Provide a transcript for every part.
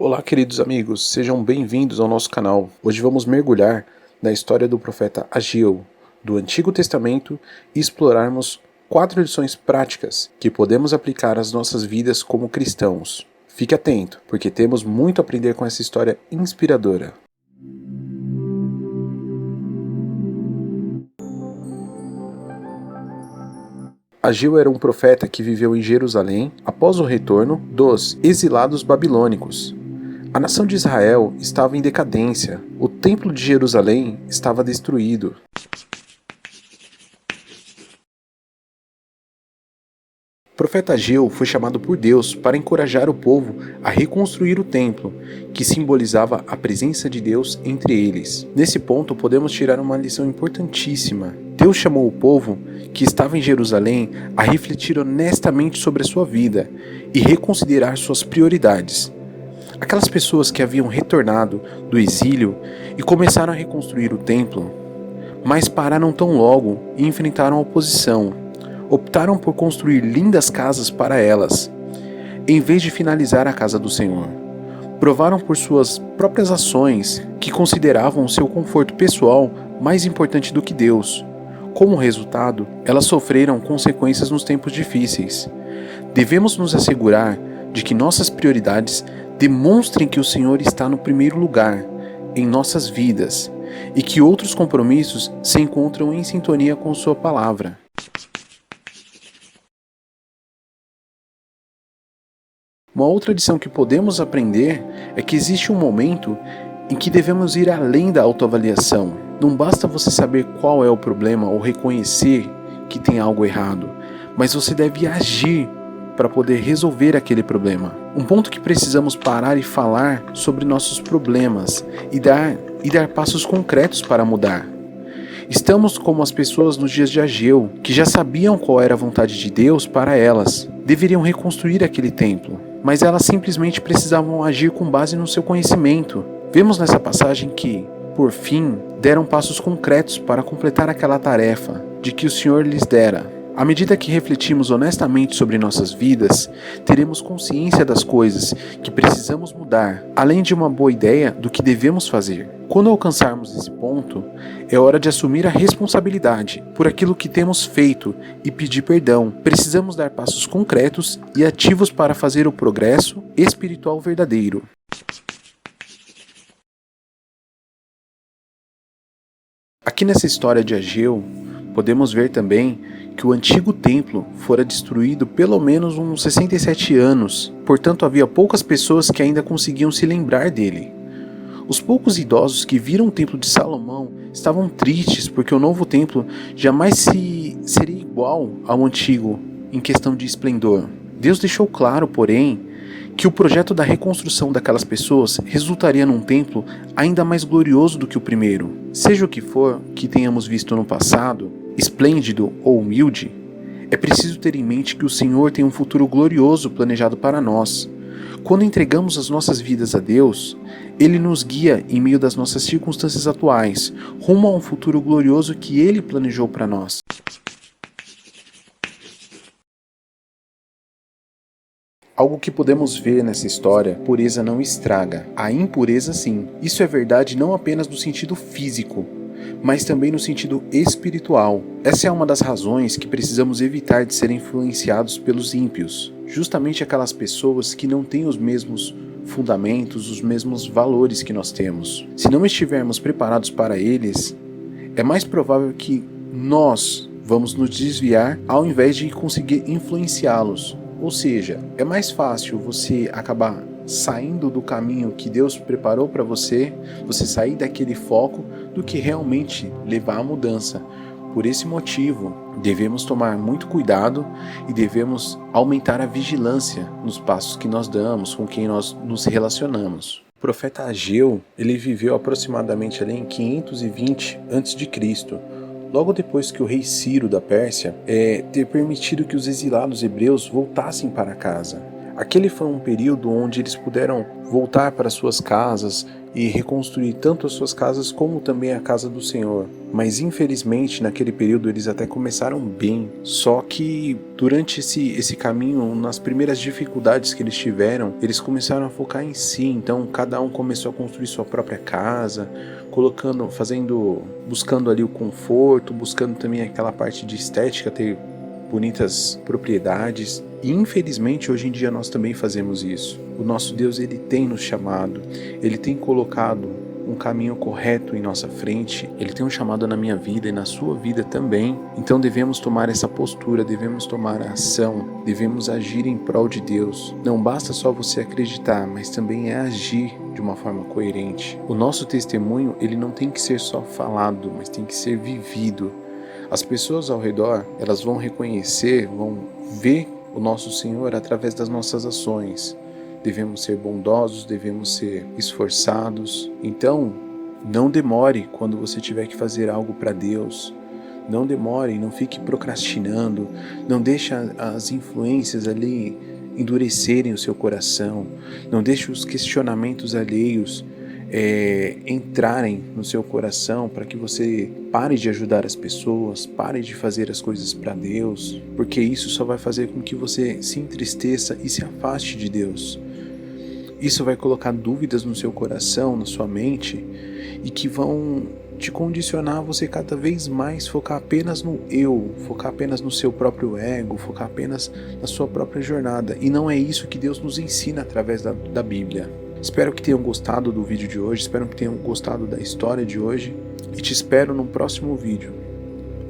Olá, queridos amigos, sejam bem-vindos ao nosso canal. Hoje vamos mergulhar na história do profeta Ageu, do Antigo Testamento, e explorarmos 4 lições práticas que podemos aplicar às nossas vidas como cristãos. Fique atento, porque temos muito a aprender com essa história inspiradora. Ageu era um profeta que viveu em Jerusalém após o retorno dos exilados babilônicos. A nação de Israel estava em decadência, o templo de Jerusalém estava destruído. O profeta Ageu foi chamado por Deus para encorajar o povo a reconstruir o templo, que simbolizava a presença de Deus entre eles. Nesse ponto, podemos tirar uma lição importantíssima. Deus chamou o povo que estava em Jerusalém a refletir honestamente sobre a sua vida e reconsiderar suas prioridades. Aquelas pessoas que haviam retornado do exílio e começaram a reconstruir o templo, mas pararam tão logo e enfrentaram a oposição. Optaram por construir lindas casas para elas, em vez de finalizar a casa do Senhor. Provaram por suas próprias ações que consideravam o seu conforto pessoal mais importante do que Deus. Como resultado, elas sofreram consequências nos tempos difíceis. Devemos nos assegurar de que nossas prioridades demonstrem que o Senhor está no primeiro lugar em nossas vidas e que outros compromissos se encontram em sintonia com sua palavra. Uma outra lição que podemos aprender é que existe um momento em que devemos ir além da autoavaliação. Não basta você saber qual é o problema ou reconhecer que tem algo errado, mas você deve agir para poder resolver aquele problema. Um ponto que precisamos parar e falar sobre nossos problemas e dar passos concretos para mudar. Estamos como as pessoas nos dias de Ageu, que já sabiam qual era a vontade de Deus para elas. Deveriam reconstruir aquele templo, mas elas simplesmente precisavam agir com base no seu conhecimento. Vemos nessa passagem que, por fim, deram passos concretos para completar aquela tarefa de que o Senhor lhes dera. À medida que refletimos honestamente sobre nossas vidas, teremos consciência das coisas que precisamos mudar, além de uma boa ideia do que devemos fazer. Quando alcançarmos esse ponto, é hora de assumir a responsabilidade por aquilo que temos feito e pedir perdão. Precisamos dar passos concretos e ativos para fazer o progresso espiritual verdadeiro. Aqui nessa história de Ageu, podemos ver também que o antigo templo fora destruído pelo menos uns 67 anos, portanto havia poucas pessoas que ainda conseguiam se lembrar dele. Os poucos idosos que viram o templo de Salomão estavam tristes porque o novo templo jamais seria igual ao antigo em questão de esplendor. Deus deixou claro, porém, que o projeto da reconstrução daquelas pessoas resultaria num templo ainda mais glorioso do que o primeiro. Seja o que for que tenhamos visto no passado, esplêndido ou humilde, é preciso ter em mente que o Senhor tem um futuro glorioso planejado para nós. Quando entregamos as nossas vidas a Deus, Ele nos guia em meio das nossas circunstâncias atuais, rumo a um futuro glorioso que Ele planejou para nós. Algo que podemos ver nessa história: pureza não estraga, a impureza sim. Isso é verdade não apenas no sentido físico, mas também no sentido espiritual. Essa é uma das razões que precisamos evitar de ser influenciados pelos ímpios, justamente aquelas pessoas que não têm os mesmos fundamentos, os mesmos valores que nós temos. Se não estivermos preparados para eles, é mais provável que nós vamos nos desviar ao invés de conseguir influenciá-los. Ou seja, é mais fácil você acabar saindo do caminho que Deus preparou para você sair daquele foco, do que realmente levar à mudança. Por esse motivo, devemos tomar muito cuidado e devemos aumentar a vigilância nos passos que nós damos, com quem nós nos relacionamos. O profeta Ageu, ele viveu aproximadamente ali em 520 a.C., logo depois que o rei Ciro da Pérsia ter permitido que os exilados hebreus voltassem para casa. Aquele foi um período onde eles puderam voltar para suas casas e reconstruir tanto as suas casas como também a casa do Senhor. Mas infelizmente naquele período eles até começaram bem, só que durante esse caminho, nas primeiras dificuldades que eles tiveram, eles começaram a focar em si. Então cada um começou a construir sua própria casa, buscando ali o conforto, buscando também aquela parte de estética, ter bonitas propriedades. E infelizmente hoje em dia nós também fazemos isso. O nosso Deus, ele tem nos chamado, ele tem colocado um caminho correto em nossa frente, ele tem um chamado na minha vida e na sua vida também. Então devemos tomar essa postura, devemos tomar a ação, devemos agir em prol de Deus. Não basta só você acreditar, mas também é agir de uma forma coerente. O nosso testemunho, ele não tem que ser só falado, mas tem que ser vivido. As pessoas ao redor, elas vão reconhecer, vão ver o nosso Senhor através das nossas ações. Devemos ser bondosos, devemos ser esforçados. Então, não demore quando você tiver que fazer algo para Deus. Não demore, não fique procrastinando. Não deixe as influências ali endurecerem o seu coração. Não deixe os questionamentos alheios entrarem no seu coração para que você pare de ajudar as pessoas, pare de fazer as coisas para Deus, porque isso só vai fazer com que você se entristeça e se afaste de Deus. Isso vai colocar dúvidas no seu coração, na sua mente, e que vão te condicionar a você cada vez mais focar apenas no eu, focar apenas no seu próprio ego, focar apenas na sua própria jornada. E não é isso que Deus nos ensina através da Bíblia. Espero que tenham gostado do vídeo de hoje, espero que tenham gostado da história de hoje e te espero no próximo vídeo.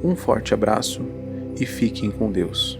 Um forte abraço e fiquem com Deus.